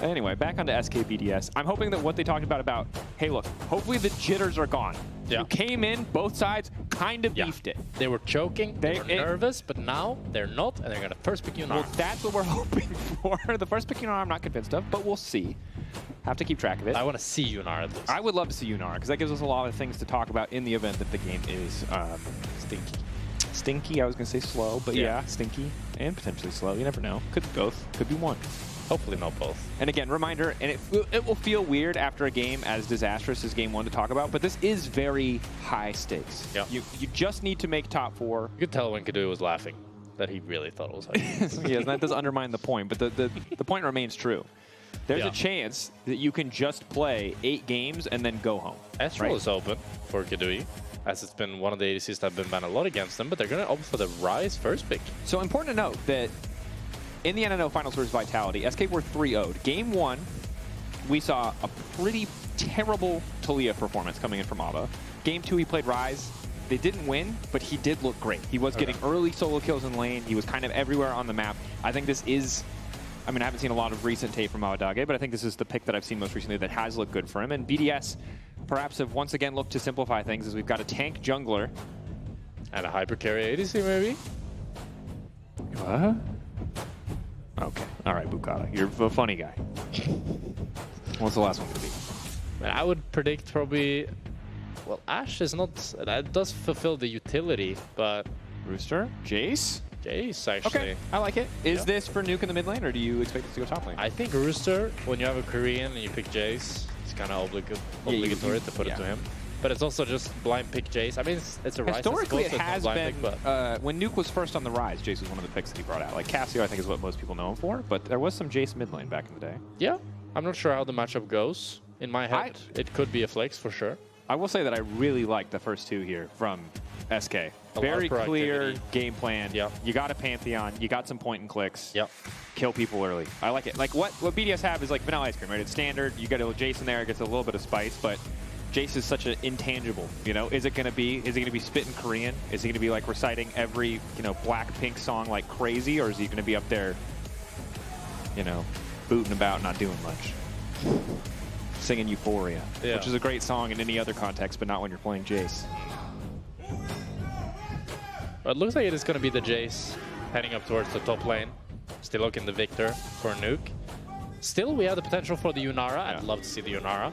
Anyway, back onto SK BDS. I'm hoping that what they talked about, hey, look, hopefully the jitters are gone. Yeah. You came in, both sides kind of beefed it. They were choking, they were nervous, but now they're not, and they're going to first pick Yunara. Well, that's what we're hoping for. The first pick Yunara I'm not convinced of, but we'll see. Have to keep track of it. I want to see Yunara at least. I would love to see Yunara, because that gives us a lot of things to talk about in the event that the game is Stinky. Stinky, I was going to say slow, but yeah, stinky and potentially slow. You never know. Could be both. Could be one. Hopefully not both. And again, reminder, and it will feel weird after a game as disastrous as Game 1 to talk about, but this is very high stakes. Yeah. You just need to make top 4. You could tell when Keduii was laughing that he really thought it was high. Yes, that does undermine the point, but the point remains true. There's a chance that you can just play 8 games and then go home. Astral is open for Keduii, as it's been one of the ADCs that have been banned a lot against them, but they're going to opt for the Ryze first pick. So important to note that in the NNO Finals vs Vitality, SK were 3-0'd. Game 1, we saw a pretty terrible Taliyah performance coming in from Ava. Game 2, he played Ryze. They didn't win, but he did look great. He was getting early solo kills in lane. He was kind of everywhere on the map. I think this is, I mean, I haven't seen a lot of recent tape from Abbedagge, but I think this is the pick that I've seen most recently that has looked good for him. And BDS perhaps have once again looked to simplify things as we've got a tank jungler. And a hyper carry ADC maybe? What? Okay. All right, Boukada. You're a funny guy. What's the last one going to be? And I would predict probably... Well, Ashe is not... That does fulfill the utility, but... Rooster? Jayce? Jayce, actually. Okay, I like it. Is this for nuke in the mid lane, or do you expect it to go top lane? I think Rooster, when you have a Korean and you pick Jayce, it's kind of obligatory to put it to him. But it's also just blind pick Jayce. I mean, it's a Ryze. Historically, it has been, pick, but when Nuke was first on the Ryze, Jayce was one of the picks that he brought out. Like, Cassio, I think, is what most people know him for, but there was some Jayce mid lane back in the day. Yeah, I'm not sure how the matchup goes. In my head, it could be a flex for sure. I will say that I really like the first 2 here from SK. Very clear game plan. Yep. You got a Pantheon. You got some point and clicks. Yep. Kill people early. I like it. Like what BDS have is like vanilla ice cream, right? It's standard. You got a Jayce in there. It gets a little bit of spice, but Jayce is such an intangible. You know, is it gonna be spitting Korean? Is he gonna be like reciting every Blackpink song like crazy, or is he gonna be up there, booting about, not doing much, singing Euphoria, which is a great song in any other context, but not when you're playing Jayce. But it looks like it is going to be the Jayce heading up towards the top lane. Still looking the Viktor for a nuke. Still, we have the potential for the Yunara. I'd love to see the Yunara.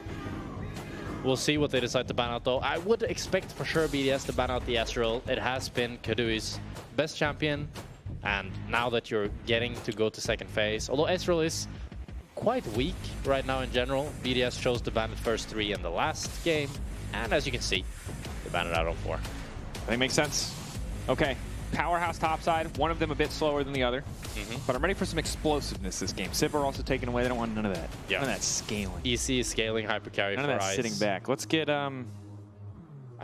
We'll see what they decide to ban out, though. I would expect for sure BDS to ban out the Astral. It has been Keduii's best champion. And now that you're getting to go to second phase, although Astral is quite weak right now in general, BDS chose to ban the first 3 in the last game. And as you can see, they banned it out on 4. I think makes sense. Okay, powerhouse topside, one of them a bit slower than the other. But I'm ready for some explosiveness this game. Sivir also taken away. They don't want none of that. Yeah. None of that scaling. EC scaling hyper carry none for of that Ryze. sitting back. Let's get I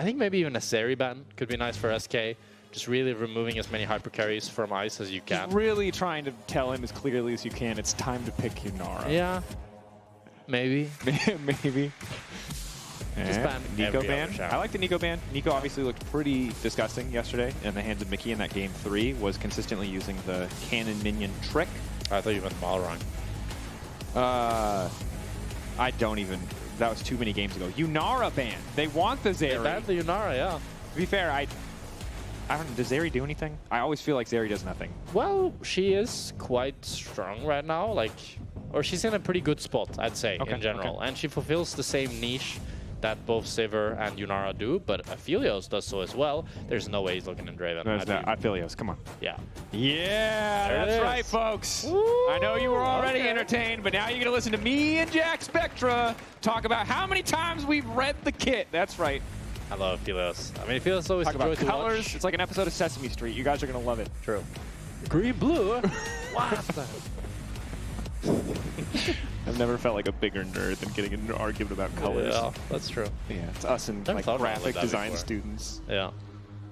think maybe even a Seri ban could be nice for SK. Just really removing as many hyper carries from Ice as you can. Just really trying to tell him as clearly as you can, it's time to pick Yunara. Yeah. Maybe. Maybe. Just ban Nico ban. I like the Nico ban. Nico obviously looked pretty disgusting yesterday in the hands of Mickey in that game 3. Was consistently using the cannon minion trick. I thought you meant Malrang. I don't even. That was too many games ago. Yunara ban. They want the Zeri. They banned the Yunara, yeah. To be fair, I don't know. Does Zeri do anything? I always feel like Zeri does nothing. Well, she is quite strong right now. Or she's in a pretty good spot, I'd say, in general. Okay. And she fulfills the same niche that both Sivir and Yunara do, but Aphelios does so as well. There's no way he's looking in Draven. Aphelios, come on. Yeah. Yeah, that's right, folks. Woo, I know you were already entertained, but now you're going to listen to me and Jackspektra talk about how many times we've read the kit. That's right. I love Aphelios. I mean, Aphelios always talk about to colors. watch. It's like an episode of Sesame Street. You guys are going to love it. True. Green, blue. What? I've never felt like a bigger nerd than getting into an argument about colors. Yeah, that's true. Yeah, it's us and like graphic design students. Yeah.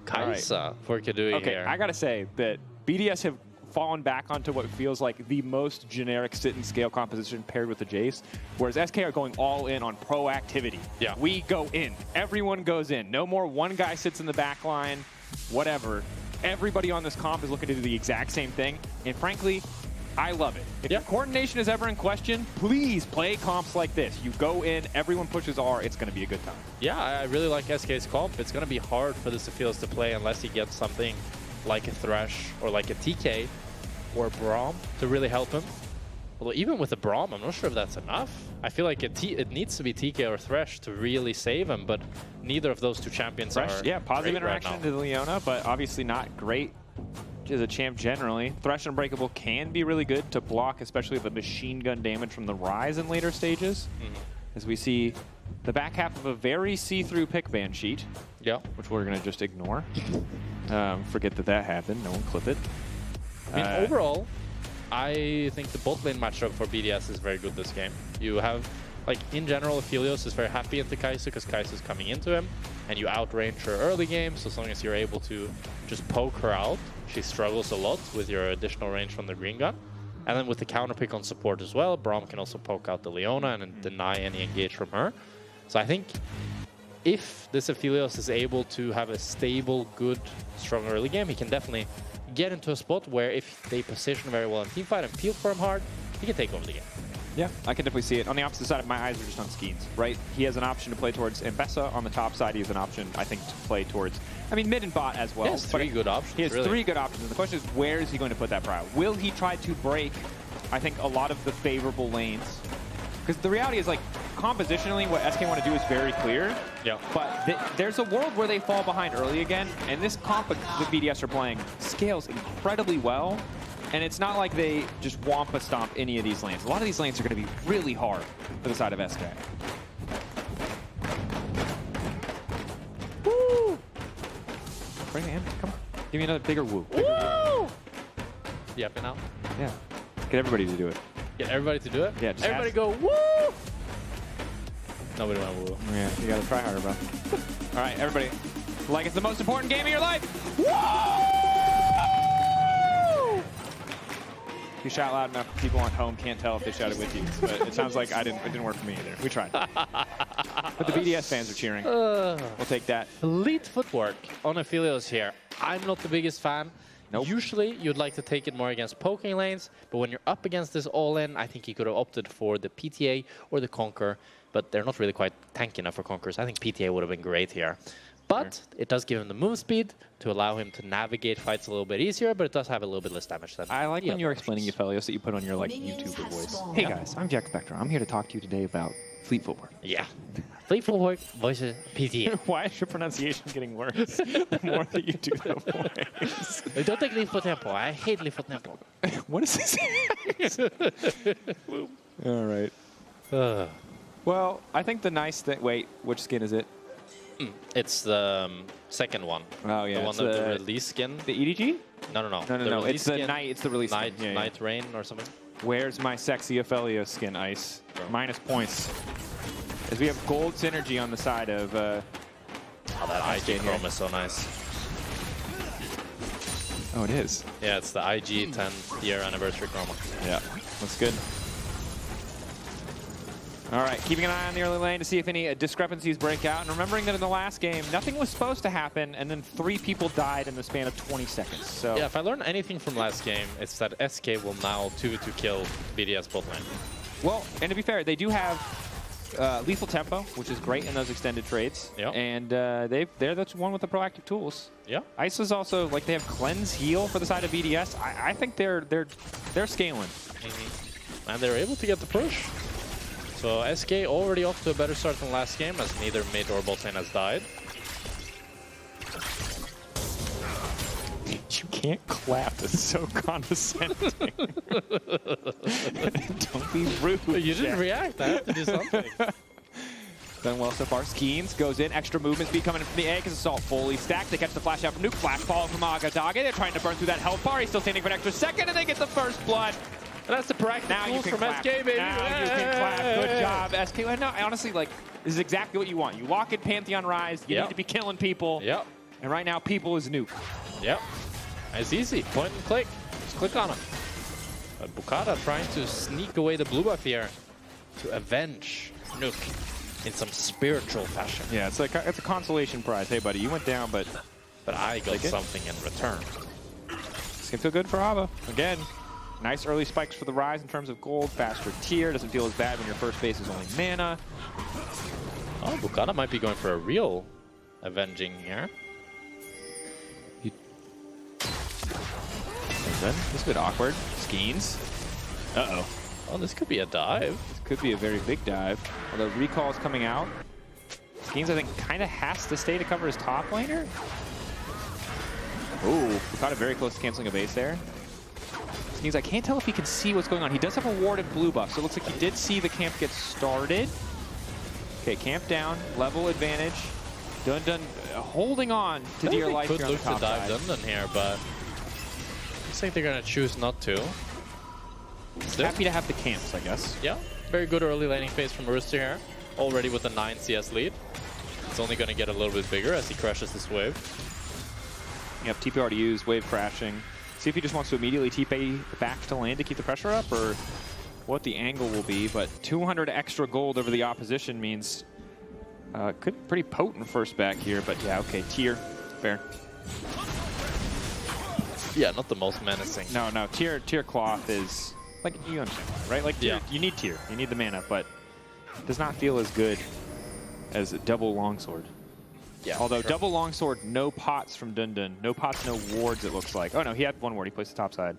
Kai'Sa for Keduii Okay, here. I gotta say that BDS have fallen back onto what feels like the most generic sit and scale composition paired with the Jayce, whereas SK are going all in on proactivity. Yeah. We go in. Everyone goes in. No more one guy sits in the back line, whatever. Everybody on this comp is looking to do the exact same thing, and frankly, I love it. If Yeah. your coordination is ever in question, please play comps like this. You go in, everyone pushes R, it's going to be a good time. Yeah, I really like SK's comp. It's going to be hard for this Aphelios to play unless he gets something like a Thresh or like a TK or a Braum to really help him. Although even with the Braum, I'm not sure if that's enough. I feel like it needs to be TK or Thresh to really save him, but neither of those two champions Thresh, are yeah, positive great interaction right to Leona, but obviously not great as a champ generally. Thresh Unbreakable can be really good to block, especially the machine gun damage from the Ryze in later stages. As we see the back half of a very see-through pick ban sheet, which we're going to just ignore. Forget that happened. No one clip it. I mean, overall, I think the bot lane matchup for BDS is very good this game. You have, like, in general, Aphelios is very happy into Kai'Sa because Kai'Sa is coming into him, and you outrange her early game, so as long as you're able to just poke her out, she struggles a lot with your additional range from the green gun. And then with the counter pick on support as well, Braum can also poke out the Leona and deny any engage from her. So I think if this Aphelios is able to have a stable, good, strong early game, he can definitely get into a spot where if they position very well in teamfight and peel for him hard, he can take over the game. Yeah, I can definitely see it. On the opposite side, my eyes are just on Skeanz, right? He has an option to play towards Ambessa. On the top side, he has an option, I think, to play towards, I mean, mid and bot as well. He has three good options, He has really. 3 good options. And the question is, where is he going to put that prio? Will he try to break, I think, a lot of the favorable lanes? Because the reality is, like, compositionally, what SK want to do is very clear. Yeah. But there's a world where they fall behind early again, and this comp that BDS are playing scales incredibly well. And it's not like they just wampa stomp any of these lanes. A lot of these lanes are going to be really hard for the side of SK. Woo! Bring the amp. Come on. Give me another bigger woo. Bigger woo. You happy now? Yeah. Get everybody to do it. Get everybody to do it? Yeah, just everybody ask. go, woo! Nobody went woo. Yeah, you got to try harder, bro. All right, everybody. Like it's the most important game of your life. Woo! If you shout loud enough, people at home can't tell if they shouted with you. But it sounds like it didn't work for me either. We tried. But the BDS fans are cheering. We'll take that. Elite footwork on Aphelios here. I'm not the biggest fan. Nope. Usually, you'd like to take it more against poking lanes, but when you're up against this all-in, I think he could have opted for the PTA or the Conquer, but they're not really quite tanky enough for Conquers. I think PTA would have been great here. But it does give him the move speed to allow him to navigate fights a little bit easier, but it does have a little bit less damage than I like the when you're other explaining Aphelios that you put on your like YouTuber voice. Hey guys, I'm Jackspektra. I'm here to talk to you today about fleet footwork. Yeah. Fleet footwork versus PTA. Why is your pronunciation getting worse the more that you do the voice? I don't take leave for tempo. I hate leave for tempo. What is this? All right. Well, I think the nice thing... Wait, which skin is it? It's the second one. Oh, yeah. The one of the release skin. The EDG? No. No. The It's release the skin, night. It's the release Night, skin. Yeah, Night Rain or something. Where's my sexy Aphelios skin, Ice? Minus points. As we have gold synergy on the side of... Oh, that IG chrome is so nice. Oh, it is. Yeah, it's the IG 10th year anniversary chroma. Yeah, that's good. All right, keeping an eye on the early lane to see if any discrepancies break out. And remembering that in the last game, nothing was supposed to happen, and then 3 people died in the span of 20 seconds. So yeah, if I learned anything from last game, it's that SK will now 2v2 kill BDS bot lane. Well, and to be fair, they do have lethal tempo, which is great in those extended trades. Yep. And they're the one with the proactive tools. Yeah. Ice is also, like, they have cleanse heal for the side of BDS. I think they're scaling. And they're able to get the push. So SK already off to a better start than last game, as neither mid or bot lane has died. You can't clap. This is so condescending. Don't be rude. You didn't react. I have to do something. Done well so far. Skeanz goes in. Extra movement speed coming in from the A because Assault fully stacked. They catch the flash out from Nuke. Flash fall from Abbedagge. They're trying to burn through that health bar. He's still standing for an extra second, and they get the first blood. And that's the practice Now you can from clap. SK, baby. Now you can clap. Good job, SK. No, honestly, like, this is exactly what you want. You walk in Pantheon Ryze. You need to be killing people. Yep. And right now, people is Nuke. Yep. It's easy. Point and click. Just click on him. But Boukada trying to sneak away the blue buff here to avenge Nuke in some spiritual fashion. Yeah, it's like it's a consolation prize. Hey, buddy, you went down, but I got something in return. It's gonna feel good for Abba again. Nice early spikes for the Ryze in terms of gold. Faster tier. Doesn't feel as bad when your first base is only mana. Oh, Boukada might be going for a real avenging here. This is a bit awkward. Skeanz. Uh-oh. Oh, this could be a dive. This could be a very big dive. Although recall is coming out. Skeanz, I think, kind of has to stay to cover his top laner. Ooh, Boukada very close to canceling a base there. Skeanz, I can't tell if he can see what's going on. He does have a warded blue buff, so it looks like he did see the camp get started. Okay, camp down, level advantage. DnDn holding on to dear life here on the top side. Could look to dive DnDn here, but looks like they're going to choose not to. Happy to have the camps, I guess. Yeah, very good early laning phase from Rooster here. Already with a 9 CS lead. It's only going to get a little bit bigger as he crashes this wave. Yep, TP already used, wave crashing. See if he just wants to immediately TP back to lane to keep the pressure up, or what the angle will be. But 200 extra gold over the opposition means could pretty potent first back here. But yeah, okay, tier, fair. Yeah, not the most menacing. No, tier cloth is like, you understand, right? Like tier, you need tier, you need the mana, but it does not feel as good as a double longsword. Yeah, although double longsword, no pots from DnDn, no pots, no wards. It looks like. Oh no, he had one ward. He placed the top side.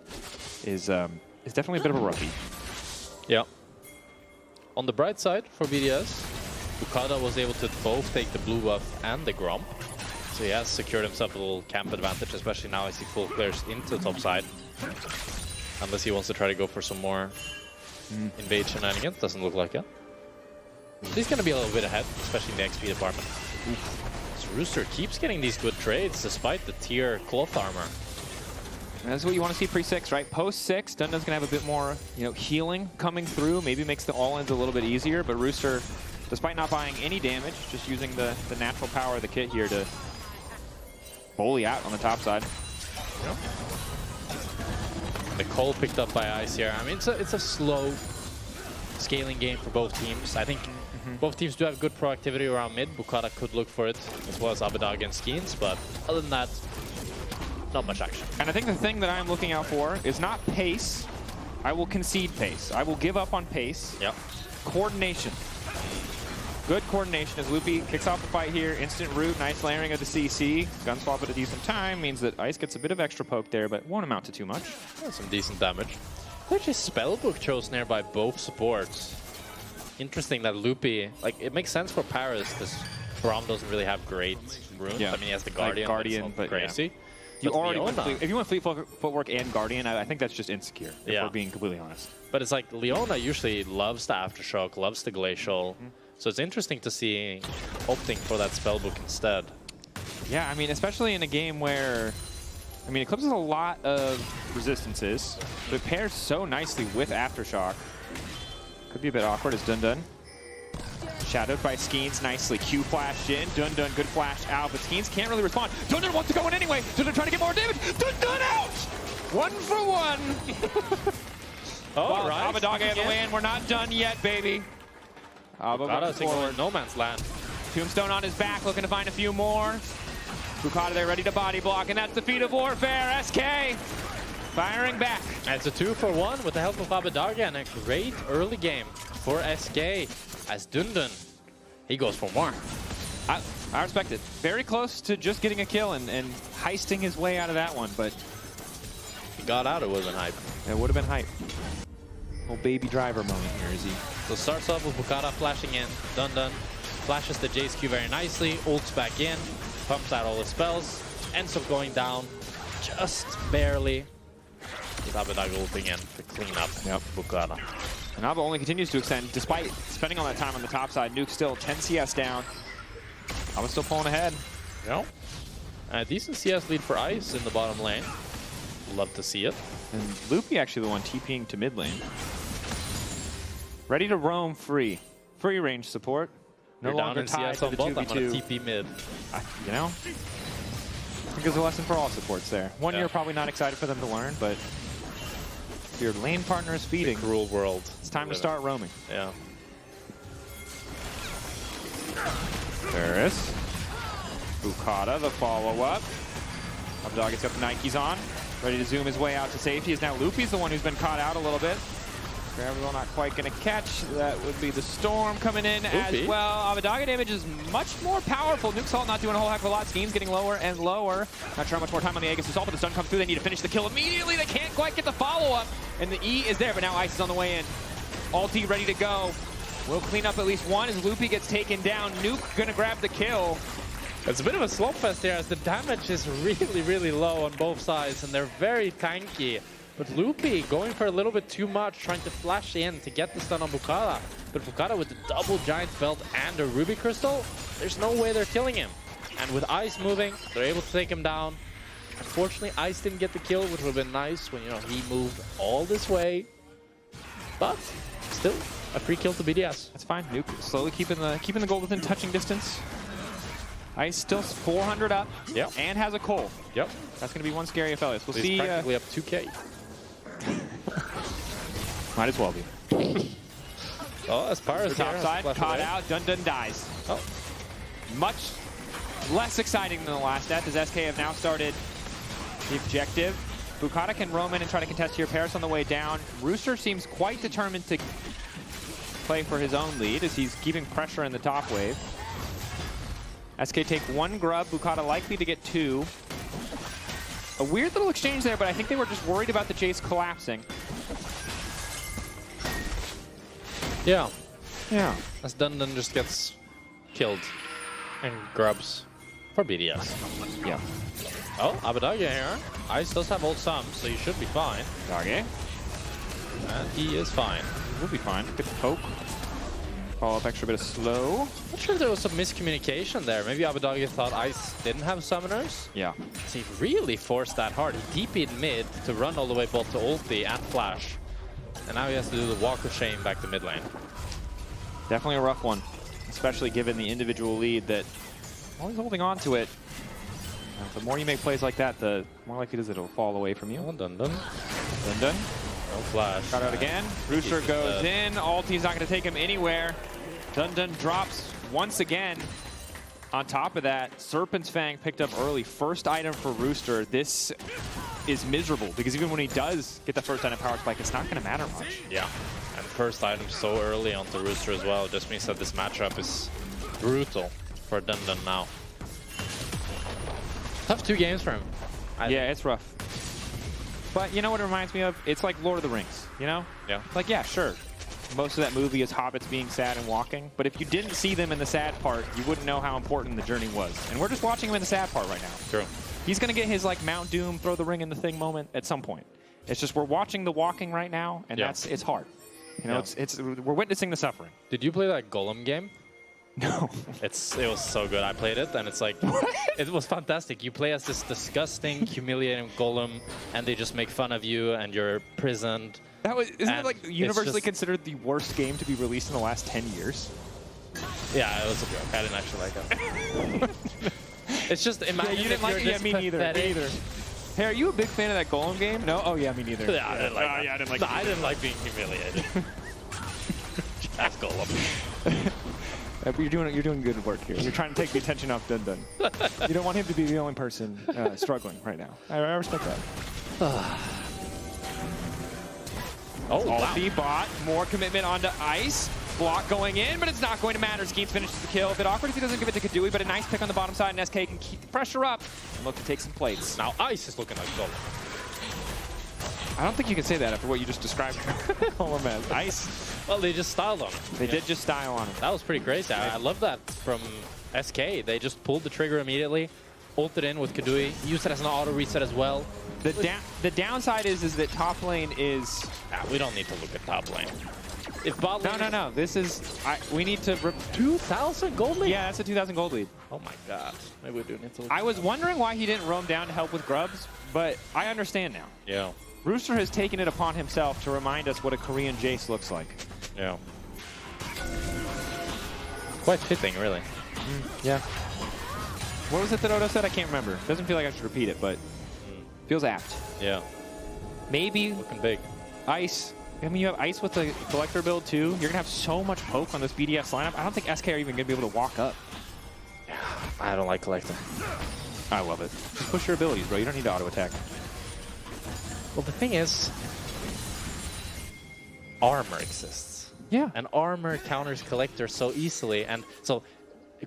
Is definitely a bit of a roughie. Yeah. On the bright side for BDS, Boukada was able to both take the blue buff and the Gromp, so he has secured himself a little camp advantage, especially now as he full clears into the top side. Unless he wants to try to go for some more invade shenanigans, doesn't look like it. He's going to be a little bit ahead, especially in the XP department. So Rooster keeps getting these good trades despite the tier cloth armor. And that's what you want to see pre-6, right? Post-6, DnDn's going to have a bit more, healing coming through. Maybe makes the all-ins a little bit easier, but Rooster, despite not buying any damage, just using the natural power of the kit here to bully out on the top side. Yep. The Cole picked up by Ice here. I mean, it's a slow scaling game for both teams. I think both teams do have good proactivity around mid. Boukada could look for it, as well as Abbedagge and Skeanz, but other than that, not much action. And I think the thing that I'm looking out for is not pace. I will concede pace. I will give up on pace. Yep. Coordination. Good coordination as Loopy kicks off the fight here. Instant root, nice layering of the CC. Gun swap at a decent time means that Ice gets a bit of extra poke there, but won't amount to too much. Yeah, some decent damage. Actually, Spellbook chose nearby both supports. Interesting that Loopy, it makes sense for Parus because Braum doesn't really have great runes. Yeah. I mean, he has the Guardian, but crazy. Yeah. You already went if you want Fleet Footwork and Guardian, I think that's just insecure, if we're being completely honest. But it's like Leona usually loves the Aftershock, loves the Glacial. So it's interesting to see opting for that Spellbook instead. Yeah, I mean, especially in a game where, Eclipse has a lot of resistances, but it pairs so nicely with Aftershock. Could be a bit awkward as DnDn. Shadowed by Skeanz nicely. Q flashed in. DnDn, good flash out, but Skeanz can't really respond. DnDn wants to go in anyway. DnDn trying to get more damage. DnDn out! 1 for 1. Oh, right. Abbedagge in the land. We're not done yet, baby. Boukada forward. No man's land. Tombstone on his back, looking to find a few more. Boukada there ready to body block, and that's the feat of warfare. SK firing back. And it's a 2 for 1 with the help of Abbedagge, and a great early game for SK as DnDn, he goes for more. I respect it. Very close to just getting a kill and heisting his way out of that one, but he got out, it wasn't hype. It would have been hype. Little baby driver moment here, is he? So starts off with Boukada flashing in. DnDn flashes the Jayce Q very nicely, ults back in, pumps out all the spells, ends up going down just barely. With Abbedagge ulting in to clean up Boukada. And Abba only continues to extend, despite spending all that time on the top side. Nuke still 10 CS down. Abba's still pulling ahead. Yep. A decent CS lead for Ice in the bottom lane. Love to see it. And Loopy actually the one TPing to mid lane. Ready to roam free. Free range support. No longer tied to the 2v2. I'm gonna TP mid. I think there's a lesson for all supports there. One you're probably not excited for them to learn, but if your lane partner is feeding, the cruel world. It's time to start roaming. Yeah. Parus. Boukada, the follow-up. Abbedagge's got the Nikes on. Ready to zoom his way out to safety is now Loopy's the one who's been caught out a little bit. Gravity not quite going to catch. That would be the Storm coming in Loopy. as well. Abbedagge damage is much more powerful. Nuke Salt not doing a whole heck of a lot. Skeanz getting lower and lower. Not sure how much more time on the Aegis assault, but the stun comes through. They need to finish the kill immediately. They can't quite get the follow-up. And the E is there, but now Ice is on the way in. Ulti ready to go. We'll clean up at least one as Loopy gets taken down. Nuke gonna grab the kill. It's a bit of a slugfest here as the damage is really, really low on both sides and they're very tanky. But Loopy going for a little bit too much, trying to flash in to get the stun on Boukada. But Boukada with the double giant belt and a Ruby Crystal, there's no way they're killing him. And with Ice moving, they're able to take him down. Unfortunately, Ice didn't get the kill, which would have been nice when, you know, he moved all this way. But still, a free kill to BDS. That's fine. Nuke slowly keeping the goal within touching distance. Ice still 400 up. Yep. And has a Cole. Yep. That's going to be one scary Aphelios. We'll He's see. practically up 2K. Might as well be. Oh, as Parus Top side, caught out. DnDn dies. Oh. Much less exciting than the last death as SK have now started the objective. Boukada can roam in and try to contest here. Parus on the way down. Rooster seems quite determined to play for his own lead as he's keeping pressure in the top wave. SK take one grub, Boukada likely to get two. A weird little exchange there, but I think they were just worried about the Jayce collapsing. Yeah. Yeah. As DnDn just gets killed and grubs for BDS. Yeah. Oh, Abbedagge here. Ice does have ult some, so he should be fine. Doggy. And he is fine. We'll be fine. Good poke. Follow up extra bit of slow. Not sure if there was some miscommunication there. Maybe Abbedagge thought Ice didn't have summoners. Yeah. So he really forced that hard. He DP'd mid to run all the way bot to ulti and flash. And now he has to do the walk of shame back to mid lane. Definitely a rough one, especially given the individual lead that always holding on to it. The more you make plays like that, the more likely it is it'll fall away from you. Oh, DnDn. DnDn. No flash. Got out again. Rooster goes in. Ulti's not going to take him anywhere. DnDn drops once again. On top of that, Serpent's Fang picked up early. First item for Rooster. This is miserable because even when he does get the first item power spike, it's not going to matter much. Yeah. And first item so early onto Rooster as well. Just means that this matchup is brutal for DnDn now. Tough 2 games for him. Yeah, it's rough. But you know what it reminds me of? It's like Lord of the Rings, you know? Yeah. Like, yeah, sure. Most of that movie is hobbits being sad and walking. But if you didn't see them in the sad part, you wouldn't know how important the journey was. And we're just watching him in the sad part right now. True. He's going to get his, like, Mount Doom, throw the ring in the thing moment at some point. It's just we're watching the walking right now, and it's hard. You know, we're witnessing the suffering. Did you play that Golem game? No. It was so good. I played it, and it's like, it was fantastic. You play as this disgusting, humiliating golem, and they just make fun of you, and you're imprisoned. Isn't it like universally considered the worst game to be released in the last 10 years? Yeah, it was a joke. I didn't actually like it. It's just, imagine you didn't like it? Yeah, me neither. Hey, are you a big fan of that Golem game? No? Oh, yeah, me neither. Yeah, I didn't like it. Yeah, I didn't like it. I didn't like being humiliated. That's Golem. You're doing good work here. You're trying to take the attention off DnDn. You don't want him to be the only person struggling right now. I respect that. Oh, wow. Bot, more commitment onto Ice. Block going in, but it's not going to matter. Skeanz finishes the kill. A bit awkward if he doesn't give it to Keduii, but a nice pick on the bottom side, and SK can keep the pressure up and look to take some plates. Now Ice is looking like Golem. I don't think you can say that after what you just described. Oh, man. Ice. Well, they just styled on him. They did just style on him. That was pretty crazy. I love that from SK. They just pulled the trigger immediately, ulted in with Keduii, used it as an auto reset as well. The downside is that top lane is... we don't need to look at top lane. If bot lane No. This is... we need to... 2,000 gold lead? Yeah, that's a 2,000 gold lead. Oh my god. Maybe we do need to look. I was wondering why he didn't roam down to help with grubs, but I understand now. Yeah. Rooster has taken it upon himself to remind us what a Korean Jayce looks like. Yeah. Quite fitting, really. Yeah. What was it that Odo said? I can't remember. Doesn't feel like I should repeat it, but feels apt. Yeah. Maybe looking big. Ice. I mean, you have Ice with the Collector build, too. You're going to have so much poke on this BDS lineup. I don't think SK are even going to be able to walk up. Yeah, I don't like Collector. I love it. Just push your abilities, bro. You don't need to auto-attack. Well, the thing is, armor exists. Yeah. And armor counters Collector so easily. And so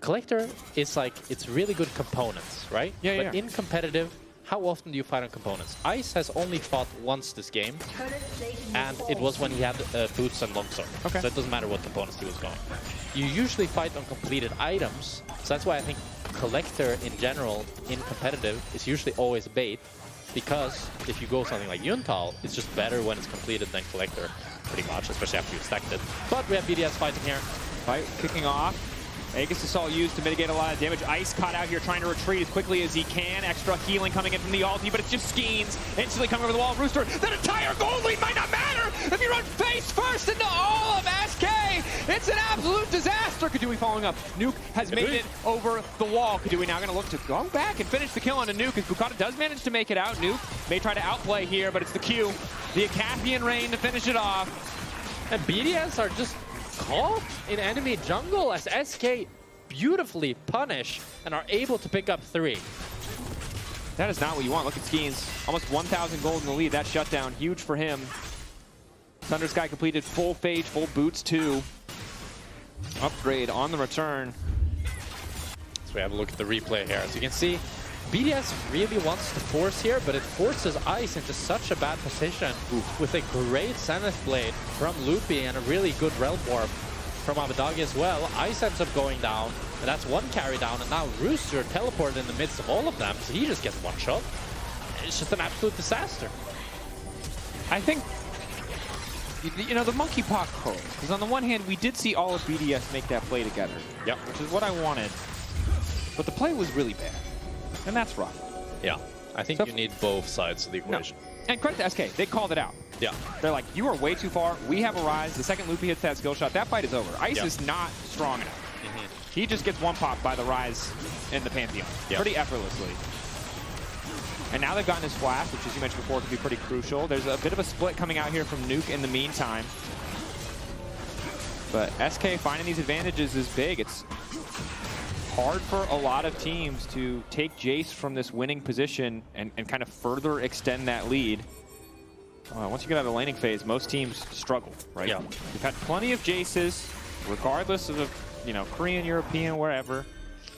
Collector is like, it's really good components, right? Yeah, but in competitive, how often do you fight on components? Ice has only fought once this game, and it was when he had boots and longsword. Okay. So it doesn't matter what components he was going. You usually fight on completed items, so that's why I think Collector in general, in competitive, is usually always bait, because if you go something like Yuntal, it's just better when it's completed than Collector, pretty much, especially after you've stacked it. But we have BDS fighting here. Fight kicking off. Aegis Assault used to mitigate a lot of damage. Ice caught out here trying to retreat as quickly as he can. Extra healing coming in from the ulti, but it's just Skeanz instantly coming over the wall. Rooster, that entire gold lead might not matter if you run face first into all of SK. It's an absolute disaster. Keduii following up. Nuke has made it over the wall. Keduii now going to look to go back and finish the kill on a Nuke as Boukada does manage to make it out. Nuke may try to outplay here, but it's the Q. The Acathian Rain to finish it off. And BDS are just caught in enemy jungle as SK beautifully punish and are able to pick up 3. That is not what you want. Look at Skeanz. Almost 1,000 gold in the lead. That shutdown, huge for him. Thunder Sky completed full phage, full boots too. Upgrade on the return. So we have a look at the replay here. As you can see, BDS really wants to force here, but it forces Ice into such a bad position. With a great Zenith Blade from Loopy and a really good Realm Warp from Abbedagge as well. Ice ends up going down, and that's one carry down, and now Rooster teleported in the midst of all of them, so he just gets one shot. It's just an absolute disaster. I think, you know, the monkeypox pose, because on the one hand, we did see all of BDS make that play together. Yep. Which is what I wanted. But the play was really bad. And that's rough. Yeah. I think you need both sides of the equation. No. And credit to SK, they called it out. Yeah. They're like, you are way too far. We have a Ryze. The second Loopy hits that skill shot, that fight is over. Ice is not strong enough. He just gets one pop by the Ryze in the Pantheon. Pretty effortlessly. And now they've gotten his flash, which, as you mentioned before, could be pretty crucial. There's a bit of a split coming out here from Nuke in the meantime. But SK finding these advantages is big. It's hard for a lot of teams to take Jayce from this winning position and kind of further extend that lead. Once you get out of the laning phase, most teams struggle, right? Yeah. We've had plenty of Jayces, regardless of, you know, Korean, European, wherever,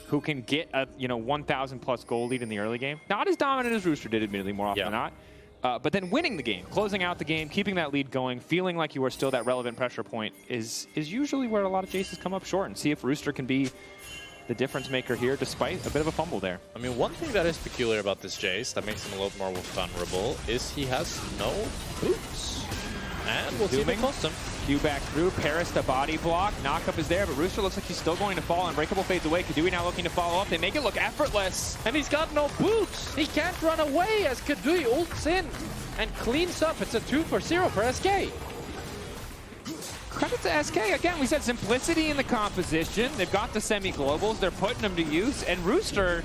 who can get a, 1,000 plus goal lead in the early game. Not as dominant as Rooster did, admittedly, more often than not. But then winning the game, closing out the game, keeping that lead going, feeling like you are still that relevant pressure point is usually where a lot of Jayces come up short, and see if Rooster can be the difference maker here, despite a bit of a fumble there. I mean, one thing that is peculiar about this Jayce that makes him a lot more vulnerable is he has no boots. And we'll see if it costs him. Q back through, Parus the body block, knockup is there, but Rooster looks like he's still going to fall. Unbreakable fades away. Keduii now looking to follow up. They make it look effortless. And he's got no boots. He can't run away as Keduii ults in and cleans up. It's a 2 for 0 for SK. Credit to SK. Again, we said simplicity in the composition. They've got the semi-globals. They're putting them to use. And Rooster,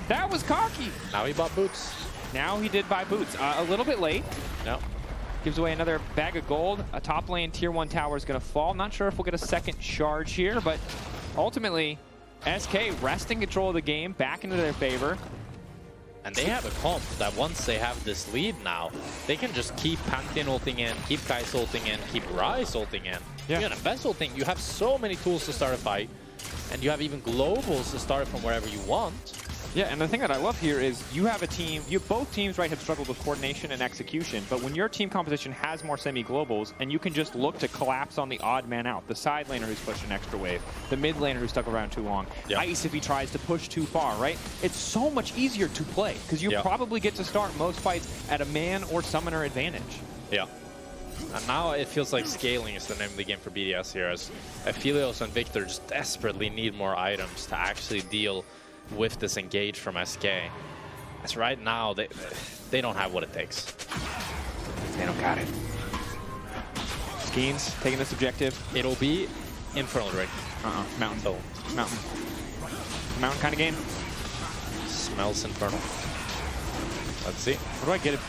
that was cocky. Now he bought boots. Now he did buy boots. A little bit late. No. Gives away another bag of gold. A top lane tier 1 tower is going to fall. Not sure if we'll get a second charge here, but ultimately, SK wresting control of the game back into their favor. And they have a comp that once they have this lead now, they can just keep Pantheon ulting in, keep Kai'Sa ulting in, keep Ryze ulting in. Yeah. You have Ambessa ulting. You have so many tools to start a fight, and you have even globals to start from wherever you want. Yeah, and the thing that I love here is you have a team, both teams, right, have struggled with coordination and execution, but when your team composition has more semi-globals and you can just look to collapse on the odd man out, the side laner who's pushed an extra wave, the mid laner who's stuck around too long, Ice if he tries to push too far, right? It's so much easier to play because you probably get to start most fights at a man or summoner advantage. Yeah. And now it feels like scaling is the name of the game for BDS here, as Aphelios and Viktor just desperately need more items to actually deal with this engage from SK. As right now, they don't have what it takes. They don't got it. Skeanz taking this objective. It'll be Infernal Drake. Mountain. Oh. Mountain. Mountain kind of game. Smells infernal. Let's see. What do I get?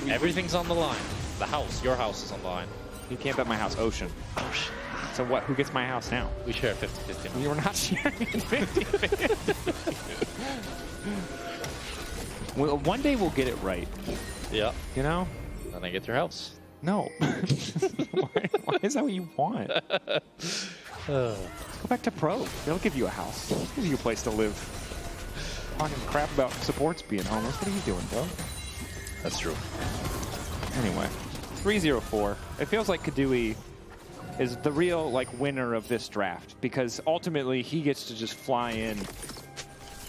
Everything's on the line. The house, your house is on the line. You can't bet my house. Ocean. Ocean. So what? Who gets my house now? We share 50-50. We were not sharing it 50-50. Well, one day we'll get it right. Yeah. You know? Then I get your house. No. why is that what you want? Go back to pro. They'll give you a house. They'll give you a place to live. Talking crap about supports being homeless. What are you doing, bro? That's true. Anyway, 3-0-4. It feels like Keduii is the real winner of this draft because ultimately he gets to just fly in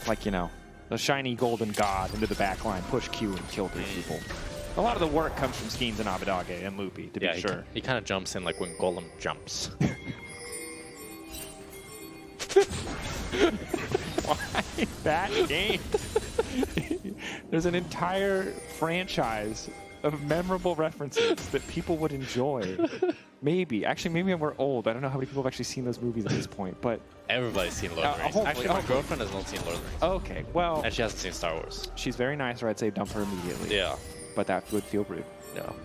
like, you know, the shiny golden god into the backline, push Q and kill 3 people. A lot of the work comes from Skeanz and Abbedagge and Loopy, to be sure. He kind of jumps in like when Golem jumps. Why that game? There's an entire franchise of memorable references that people would enjoy. Maybe. Actually, maybe we're old. I don't know how many people have actually seen those movies at this point, but... Everybody's seen Lord of the Rings. Actually, my girlfriend has not seen Lord of the Rings. Okay, well... And she hasn't seen Star Wars. She's very nice, or I'd say dump her immediately. Yeah. But that would feel rude. No.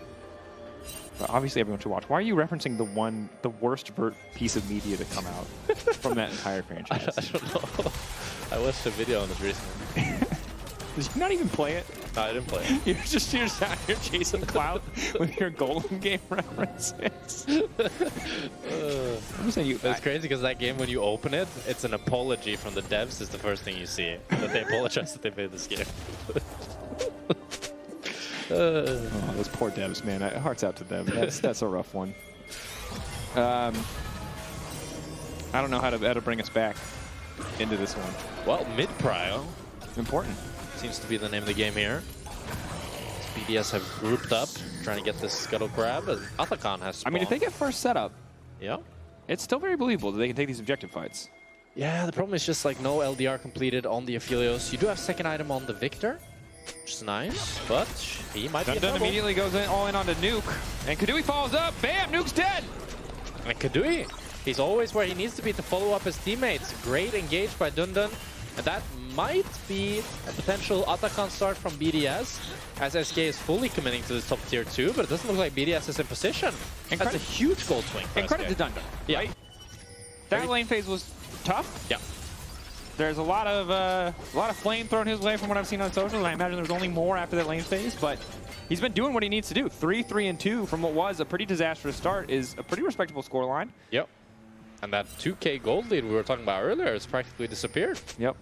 But obviously everyone should watch. Why are you referencing the worst piece of media to come out from that entire franchise? I don't know. I watched a video on it recently. Did you not even play it? No, I didn't play it. You're just out here chasing clout with your Golem game references. It's crazy because that game, when you open it, it's an apology from the devs. Is the first thing you see that they apologize that they made this game. Oh, those poor devs, man. Hearts out to them. That's a rough one. I don't know how to bring us back into this one. Well, mid-prio. Important. Seems to be the name of the game here. BDS have grouped up, trying to get this scuttle grab, and Athacon has spawned. I mean, if they get first setup, yeah, it's still very believable that they can take these objective fights. Yeah, the problem is just like no LDR completed on the Aphelios. You do have second item on the Viktor, which is nice, but he might be in trouble. Immediately goes all in on the nuke, and Keduii follows up. Bam, nuke's dead. And Keduii, he's always where he needs to be to follow up his teammates. Great engage by DnDn, and that might be a potential Athacon start from BDS, as SK is fully committing to the top tier 2, but it doesn't look like BDS is in position. And that's a huge gold swing for and credit to DnDn. Yeah. Right? That lane phase was tough. Yeah. There's a lot of flame thrown his way from what I've seen on socials, and I imagine there's only more after that lane phase, but he's been doing what he needs to do. 3-3-2 from what was a pretty disastrous start is a pretty respectable scoreline. Yep. And that 2K gold lead we were talking about earlier has practically disappeared. Yep.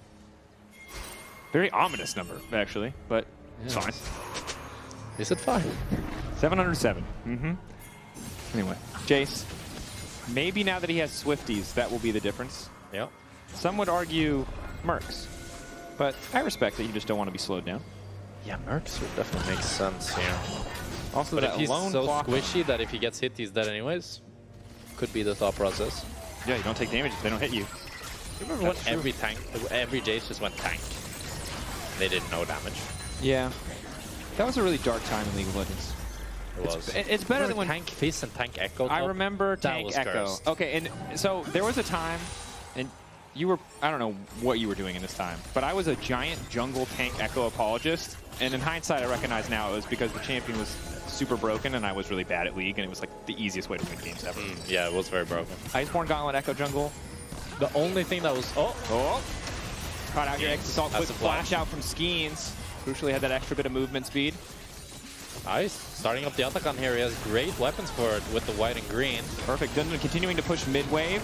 Very ominous number, actually, but it's fine. Is it fine? 707. Mm-hmm. Anyway, Jayce, maybe now that he has Swifties, that will be the difference. Yep. Some would argue Mercs, but I respect that you just don't want to be slowed down. Yeah, Mercs would definitely make sense here. Also, but that if he's lone so block squishy that if he gets hit, he's dead anyways, could be the thought process. Yeah, you don't take damage if they don't hit you. You remember when every Jayce just went tank? They did no damage. Yeah. That was a really dark time in League of Legends. It was. It's better than when Tank Fizz and Tank Echo. I remember Tank Echo. Cursed. Okay, and so there was a time, and you were, I don't know what you were doing in this time, but I was a giant jungle Tank Echo apologist, and in hindsight I recognize now it was because the champion was super broken and I was really bad at League, and it was like the easiest way to win games ever. Yeah, it was very broken. Iceborne Gauntlet Echo jungle. The only thing that was... Oh! Caught out your X-Assault, quick flash out from Skeanz. Crucially had that extra bit of movement speed. Nice. Starting up the Athacon here, he has great weapons for it with the white and green. Perfect. DnDn continuing to push mid-wave.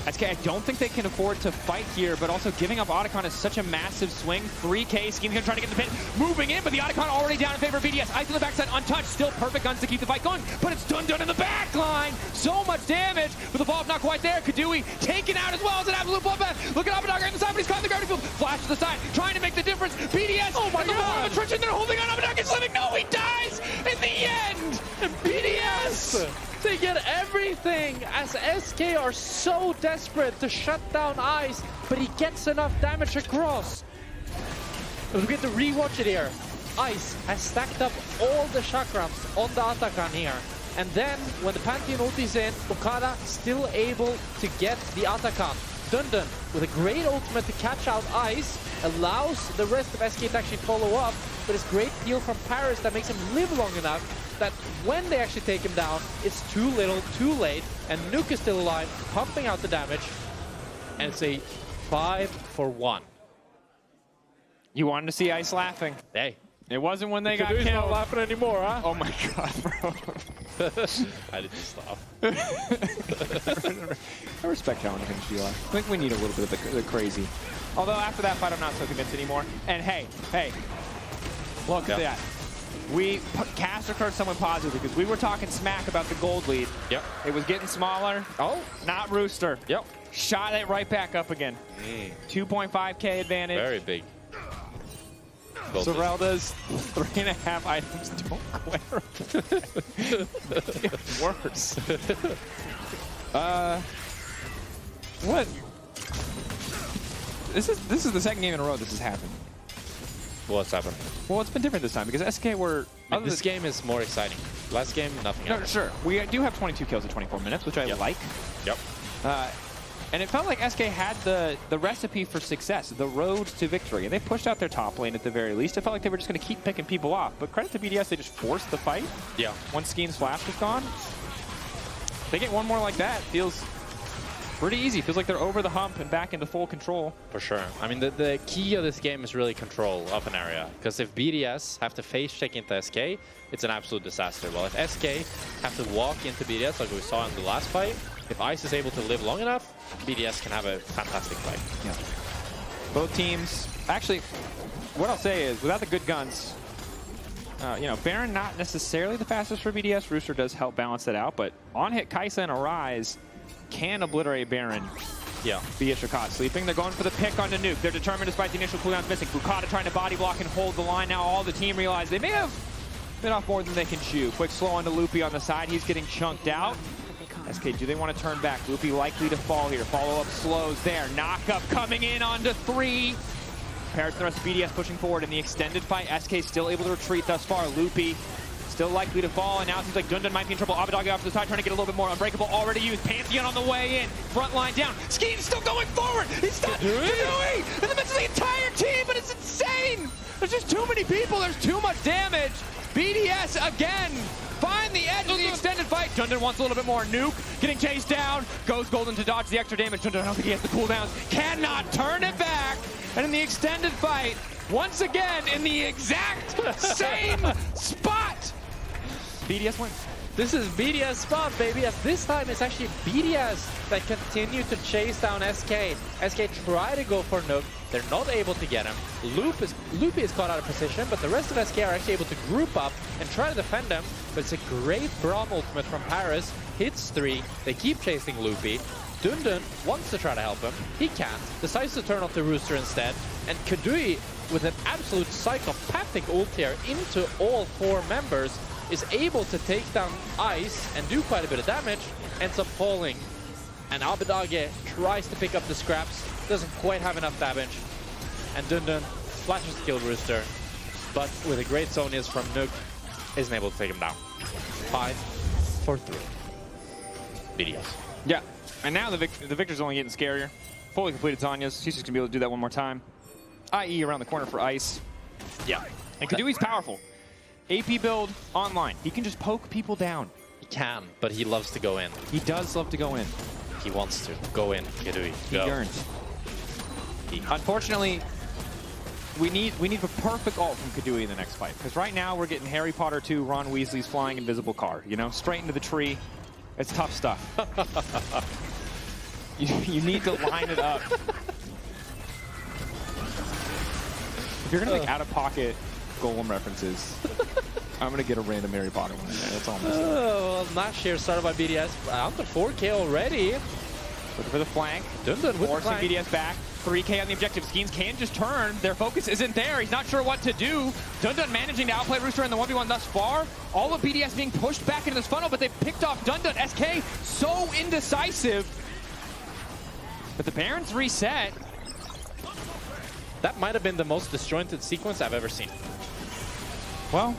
SK, I don't think they can afford to fight here, but also giving up Athacon is such a massive swing. 3K, Skeanz gonna try to get the pin. Moving in, but the Athacon already down in favor of BDS. Ice on the backside, untouched. Still perfect guns to keep the fight going, but it's DnDn in the back line. So much damage, but the ball not quite there. Keduii taken out as well as an absolute bloodbath. Look at Abbedagge on the side, but he's caught in the gravity field. Flash to the side, trying to make the difference. BDS, oh my God, of attrition, they're holding on. Abbedagge's living. No, he dies in the end. BDS. They get everything as SK are so desperate to shut down Ice, but he gets enough damage across. We get to rewatch it here. Ice has stacked up all the chakrams on the Athacon here. And then when the Pantheon ulti's in, Boukada still able to get the Athacon. DnDn with a great ultimate to catch out Ice, allows the rest of SK to actually follow up, but it's great heal from Parus that makes him live long enough that when they actually take him down, it's too little, too late, and Nuke is still alive, pumping out the damage, and it's a 5-for-1. You wanted to see Ice laughing. Hey, It wasn't when they got Keduii's killed. not laughing anymore, huh? Oh my god, bro. I didn't stop. I respect how intense you are. I think we need a little bit of the crazy. Although after that fight, I'm not so convinced anymore. And hey, look at that. We Kai'Sa cursed someone positively because we were talking smack about the gold lead. Yep. It was getting smaller. Oh. Not Rooster. Yep. Shot it right back up again. 2.5K advantage. Very big. Sorelda's 3.5 items don't clarify. It's worse. What? This is the second game in a row this has happened. What's happened? Well, it's been different this time because SK were... This game is more exciting. Last game, nothing No, happened. sure. We do have 22 kills in 24 minutes, which I like. Yep. And it felt like SK had the recipe for success, the road to victory. And they pushed out their top lane at the very least. It felt like they were just going to keep picking people off. But credit to BDS, they just forced the fight. Yeah. Once Skeanz flash was gone. They get one more like that. Feels pretty easy. Feels like they're over the hump and back into full control. For sure. I mean, the key of this game is really control of an area. Because if BDS have to face check into SK, it's an absolute disaster. Well, if SK have to walk into BDS like we saw in the last fight, if Ice is able to live long enough, BDS can have a fantastic fight. Yeah. Both teams, actually, what I'll say is, without the good guns, you know, Baron not necessarily the fastest for BDS. Rooster does help balance that out, but on-hit Kai'Sa and a Ryze can obliterate Baron. Yeah. Via Shakat sleeping. They're going for the pick onto Nuke. They're determined despite the initial cooldowns missing. Boukada trying to body block and hold the line. Now all the team realize they may have been off more than they can chew. Quick slow onto Loopy on the side. He's getting chunked out. SK, do they want to turn back? Loopy likely to fall here. Follow-up slows there. Knock-up coming in onto 3. Parus and the rest of BDS pushing forward in the extended fight. SK still able to retreat thus far. Loopy still likely to fall, and now it seems like DnDn might be in trouble. Abbedagge off to the side, trying to get a little bit more. Unbreakable already used. Pantheon on the way in. Front line down. Skeanz still going forward. He's stuck. Keduii in the midst of the entire team, but it's insane. There's just too many people. There's too much damage. BDS again. Find the edge of the extended fight. DnDn wants a little bit more. Nuke getting chased down. Goes golden to dodge the extra damage. DnDn, I don't think he has the cooldowns. Cannot turn it back. And in the extended fight, once again, in the exact same spot, BDS wins. This is BDS spot, baby, as this time it's actually BDS that continue to chase down SK. SK try to go for Nuke. They're not able to get him. Loopy is caught out of position, but the rest of SK are actually able to group up and try to defend him. But it's a great Braum ultimate from Parus. Hits 3. They keep chasing Loopy. DnDn wants to try to help him. He can't. Decides to turn off the Rooster instead. And Keduii, with an absolute psychopathic ult here into all 4 members, is able to take down Ice and do quite a bit of damage. Ends up falling. And Abbedagge tries to pick up the scraps. Doesn't quite have enough damage. And DnDn flashes to kill Rooster. But with a great Zonius from Nuke, isn't able to take him down. 5 for 3. BDS. Yeah. And now the Victor's only getting scarier. Fully completed Zonia's. He's just going to be able to do that one more time. IE around the corner for Ice. Yeah. And Keduii's powerful. AP build online. He can just poke people down. He can, but he loves to go in. He does love to go in. He wants to. Go in, Keduii. He yearns. Unfortunately, we need the perfect ult from Keduii in the next fight. Because right now we're getting Harry Potter 2, Ron Weasley's flying invisible car. You know, straight into the tree. It's tough stuff. you need to line it up. If you're going to make out-of-pocket Golem references, I'm going to get a random Harry Potter one in there. That's all I'm going to say. Oh, Nash here started by BDS. Under 4K already. Looking for the flank. DnDn with forcing the flank. BDS back. 3K on the objective. Skeanz can just turn. Their focus isn't there. He's not sure what to do. DnDn managing to outplay Rooster in the 1v1 thus far. All of BDS being pushed back into this funnel, but they've picked off DnDn. SK so indecisive. But the Baron's reset. That might have been the most disjointed sequence I've ever seen. Well,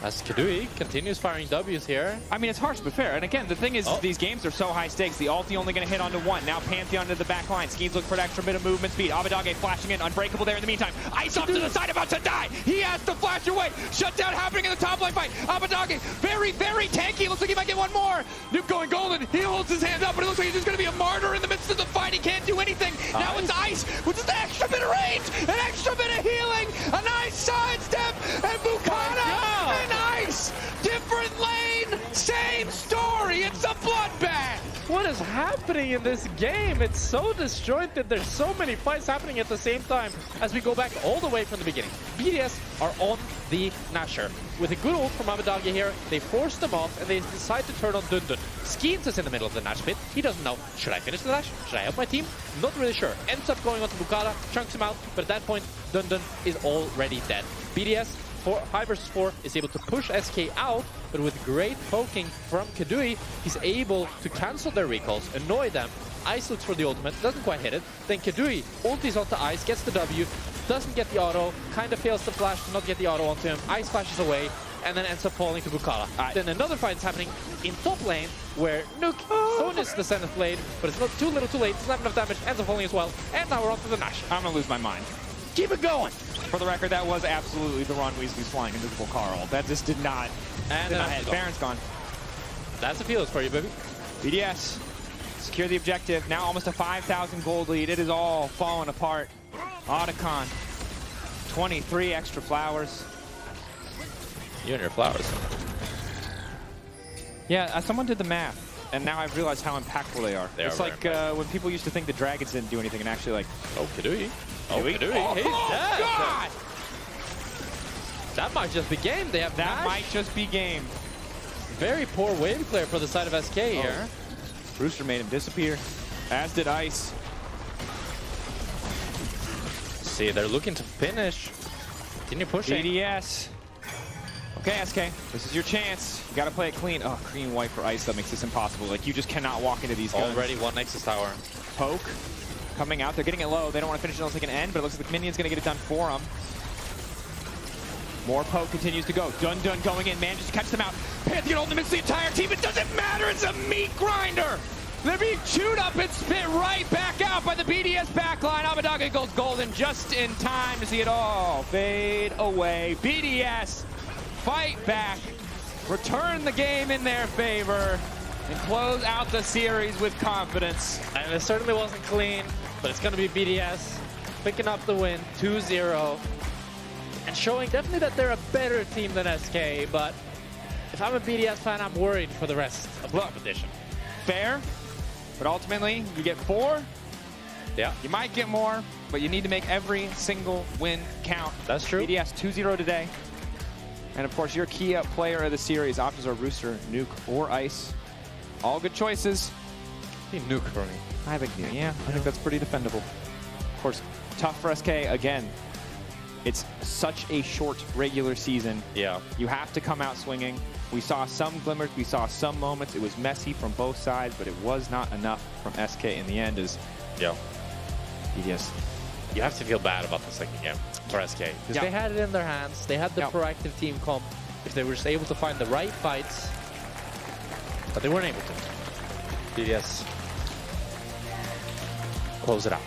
as Keduii continues firing W's here. I mean, it's harsh but fair. And again, the thing is, these games are so high stakes. The ulti only going to hit onto 1. Now Pantheon to the back line. Skeanz look for an extra bit of movement speed. Abbedagge flashing in, unbreakable there in the meantime. Ice off to the side, about to die. He has to flash away. Shutdown happening in the top lane fight. Abbedagge, very, very tanky. Looks like he might get one more. Nuke going golden. He holds his hand up, but it looks like he's just going to be a martyr in the midst of the fight. He can't do anything. Now it's Ice with just an extra bit of range, an extra bit of healing. A nice sidestep. What is happening in this game? It's so disjointed. There's so many fights happening at the same time as we go back all the way from the beginning. BDS are on the Nasher. With a good ult from Abbedagge here, they force them off and they decide to turn on DnDn. Skeanz is in the middle of the Nash pit. He doesn't know, should I finish the Nash? Should I help my team? Not really sure. Ends up going on to Boukada, chunks him out, but at that point, DnDn is already dead. BDS 5 versus 4 is able to push SK out, but with great poking from Keduii, he's able to cancel their recalls, annoy them. Ice looks for the ultimate, doesn't quite hit it. Then Keduii ultis onto Ice, gets the W, doesn't get the auto, kind of fails the flash to not get the auto onto him. Ice flashes away, and then ends up falling to Boukada. Then another fight is happening in top lane, where Nuke bonus the Zenith Blade, but it's not too little too late, doesn't have enough damage, ends up falling as well. And now we're on to the Nash. I'm gonna lose my mind. Keep it going! For the record, that was absolutely the Ron Weasley's flying invisible Carl. That just did not hit. Baron's gone. That's Aphelios for you, baby. BDS, secure the objective. Now almost a 5,000 gold lead. It is all falling apart. Otacon, 23 extra flowers. You and your flowers. Yeah, someone did the math, and now I've realized how impactful they are. It's like when people used to think the dragons didn't do anything, and actually like... Oh, Keduii. Oh, Keduii. Oh, He's dead. God! That might just be game. They have That might just be game. Very poor wave clear for the side of SK here. Rooster made him disappear, as did Ice. See, they're looking to finish. Continue pushing. BDS. Okay, SK, this is your chance. You gotta play it clean. Oh, green white for Ice, that makes this impossible. Like, you just cannot walk into these guns. Already one Nexus tower. Poke, coming out, they're getting it low. They don't want to finish it unless they can end, but it looks like the minion's gonna get it done for them. More poke continues to go. DnDn going in, man, just catch them out. Pantheon ultimates the entire team, it doesn't matter, it's a meat grinder! They're being chewed up and spit right back out by the BDS backline. Abbedagge goes golden just in time to see it all fade away. BDS fight back, return the game in their favor, and close out the series with confidence. And it certainly wasn't clean, but it's going to be BDS picking up the win, 2-0, and showing definitely that they're a better team than SK, but if I'm a BDS fan, I'm worried for the rest of the competition. Fair, but ultimately, you get 4. Yeah. You might get more, but you need to make every single win count. That's true. BDS 2-0 today. And of course, your key player of the series, options are Rooster, Nuke, or Ice. All good choices. Nuke for me. I think Nuke, yeah. I think that's pretty defendable. Of course, tough for SK. Again, it's such a short regular season. Yeah. You have to come out swinging. We saw some glimmers, we saw some moments. It was messy from both sides, but it was not enough from SK in the end. BDS. You have to feel bad about the second game for SK. Because they had it in their hands. They had the proactive team comp. If they were just able to find the right fights, but they weren't able to. BDS close it out.